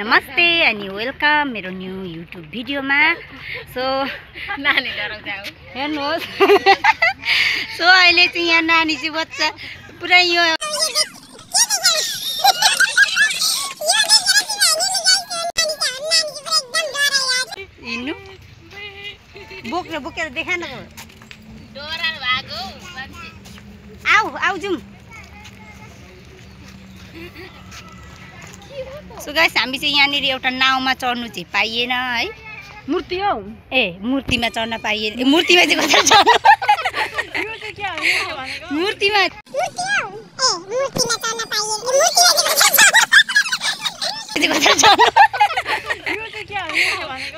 नमस्ते अनि वेलकम मेरो न्यू युट्युब भिडियोमा। सो नानी डराउँछ हेर्नुहोस्। सो अहिले चाहिँ यहाँ नानी चाहिँ बच्चा पुरा यो हिँड्नु बोकेर देखा न डोरा भागो आऊ आऊ जाउँ। सो गाइस हामी चाहिँ यहाँनिर एउटा नाउँमा चढ्नु चाहिँ पाइएन है। मूर्ति हो ए मूर्तिमा चढ्न पाइएन। मूर्तिमा चाहिँ कसरी चढ्नु? मूर्तिमा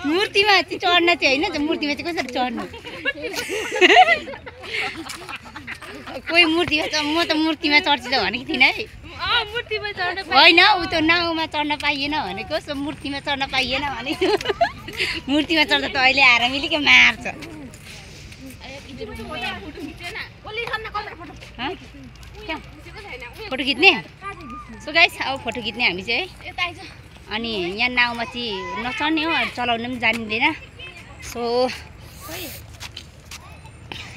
मूर्तिमा चाहिँ चढ्न चाहिँ होइन, मूर्तिमा चाहिँ कसरी चढ्नु? कोही मूर्तिमा म त मूर्तिमा चढ्छु त भनेको थिइनँ है। होइन ऊ त नाउँमा चढ्न पाइएन भनेको, सो मूर्तिमा चढ्न पाइएन भनेको। मूर्तिमा चढ्दा त अहिले आएर मिलेको मार्छ। फोटो खिच्ने? सो गाइस अब फोटो खिच्ने हामी चाहिँ। अनि यहाँ नाउँमा चाहिँ नचढ्ने हो, चलाउनु पनि जानिँदैन। सो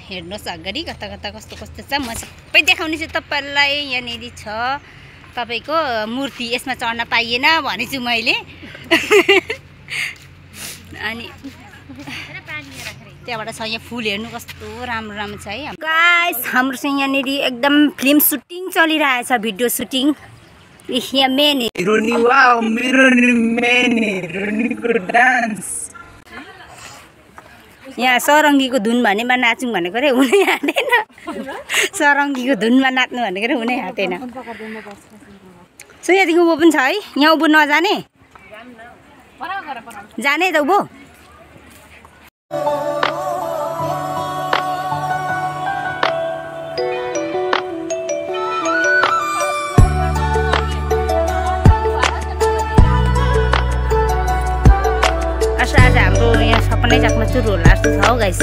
हेर्नुहोस् अगाडि कता कता कस्तो कस्तो छ। म सबै देखाउने छु तपाईँलाई। यहाँनिर छ तपाईँको मूर्ति, यसमा चढ्न पाइएन भनेछु मैले। अनि त्यहाँबाट छ यहाँ फुल, हेर्नु कस्तो राम्रो राम्रो छ है। गाइस हाम्रो चाहिँ यहाँनिर एकदम फिल्म सुटिङ चलिरहेछ, भिडियो सुटिङ। यहाँ मेन यहाँ सरङ्गीको धुन भनेमा नाचौँ भनेको रे हुनै आँटेन। सरङ्गीको धुनमा नाच्नु भनेको रे हुनै आँटेन। सो यहाँदेखि उँभो पनि छ है। यहाँ उँभो नजाने? जाने त उँभो? आज हाम्रो यहाँ सपनै चाकमा चुर होला जस्तो छ हौ गाइस।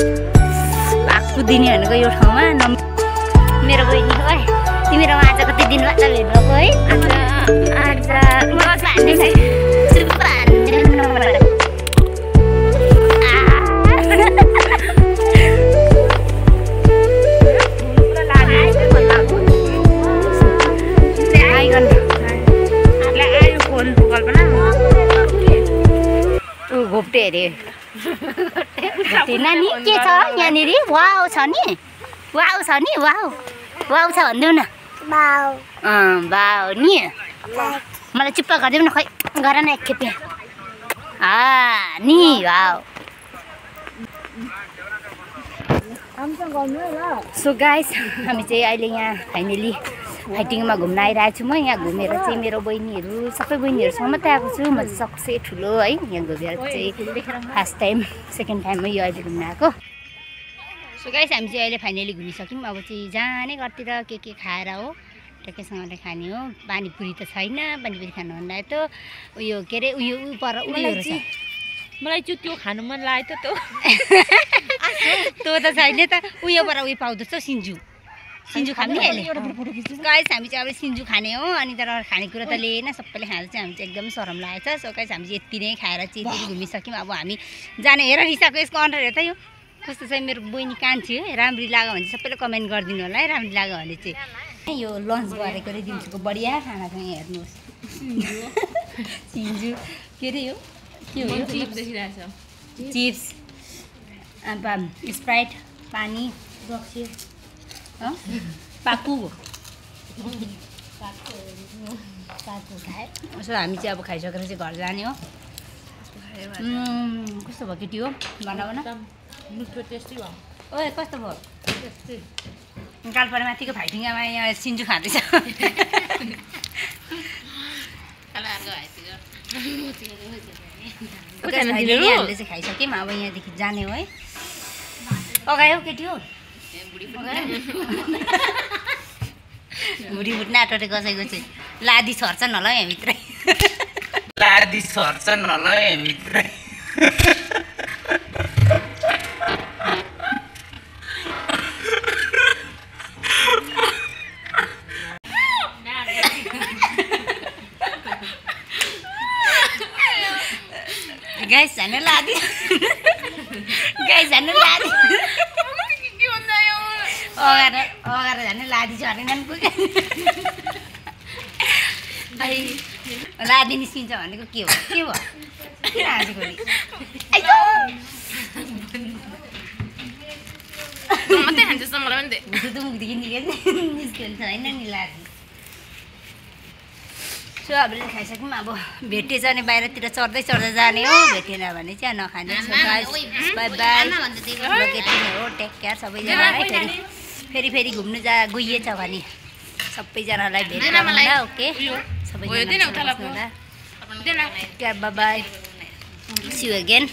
भाग कुदिने भनेको यो ठाउँमा मेरो बहिनी हो है। तिमीहरू आज कति दिन बाद भेट भएको है? घोप्टे अरे नानी के छ यहाँनिर? वाउ छ नि, वाउ छ नि, वाउ वाउ छ भनिदेऊ न। वाउ नि मलाई चुप्पा गरिदेऊ न। खै गर न एकखेप नि। वाउ। सो गाइस हामी चाहिँ अहिले यहाँ फाइनली हाइटिङमा घुम्न आइरहेको छु। म यहाँ घुमेर चाहिँ मेरो बहिनीहरू सबै बहिनीहरूसँग मात्रै आएको छु। म चाहिँ सबसे ठुलो है यहाँ घुमेर चाहिँ फर्स्ट टाइम सेकेन्ड टाइममा यो अहिले घुम्न आएको। सो गाइस हामी चाहिँ अहिले फाइनली घुमिसक्यौँ। अब चाहिँ जाने घरतिर के खाएर हो, टक्कैसँगले खाने हो। पानीपुरी त छैन, पानीपुरी खानुभन्दा त उयो के अरे उयो पर उयोहरू छ। मलाई चाहिँ त्यो खानु मन लाग्यो त त्यो त छैन त। उयो पर उयो पाउँदछ सिन्जु। सिन्जु खाने अहिले गाइस हामी चाहिँ अब सिन्जु खाने हो। अनि तर खानेकुरा त लिएन, सबैले खाँदा चाहिँ हामी चाहिँ एकदम सरम लागेको छ। सो गाइस हामी चाहिँ यति नै खाएर चाहिँ यति घुमिसक्यौँ। अब हामी जाने। हेर रिसाको यसको अनुहार हेर त, यो कस्तो छ। मेरो बहिनी कान्छी है, राम्री लाग्यो भने चाहिँ सबैले कमेन्ट गरिदिनु होला है। राम्री लाग्यो भने चाहिँ यो लन्च गरेको रे दिउँसोको बढिया खाना छ। यहाँ हेर्नुहोस् सिन्जु के अरे यो के हो? चिप्स, अब स्प्राइट, पानी, रक्सी, पाकु खाए। सो हामी चाहिँ अब खाइसकेर चाहिँ घर जाने हो। कस्तो भयो केटी हो? भन टेस्टी भयो। ओए कस्तो भयो? गालपरे माथिको फाइटिङमा यहाँ सिन्जु खाँदैछ। हामीले चाहिँ खाइसक्यौँ। अब यहाँदेखि जाने हो है। अगायो केटी हो? भुडी भुट्न आँटो कसैको चाहिँ लादी छर्छन् होला यहाँभित्रै। लादी छर्छन् होला यहाँभित्रै। गाइस जान लादी गाइस जान लादी अगार जान लादी छ अरे नन पुगे भाइ लादी निस्किन्छ भनेको के हो किन हाँसेको नि आइयो मात्रै खान्छ मलाई पनि दे भुतु मुखदेखि निस्किन्छ होइन नि लादी सो अब खाइसक्यौँ अब भेटेछ भने बाहिरतिर चढ्दै जाने हो भेटेन भने चाहिँ नखाने बाई बाई हो टेक केयर सबैजना है फेरि घुम्नु गइएछ भने सबैजनालाई भेटेर ओके सबैजना बाई सी यू अगेन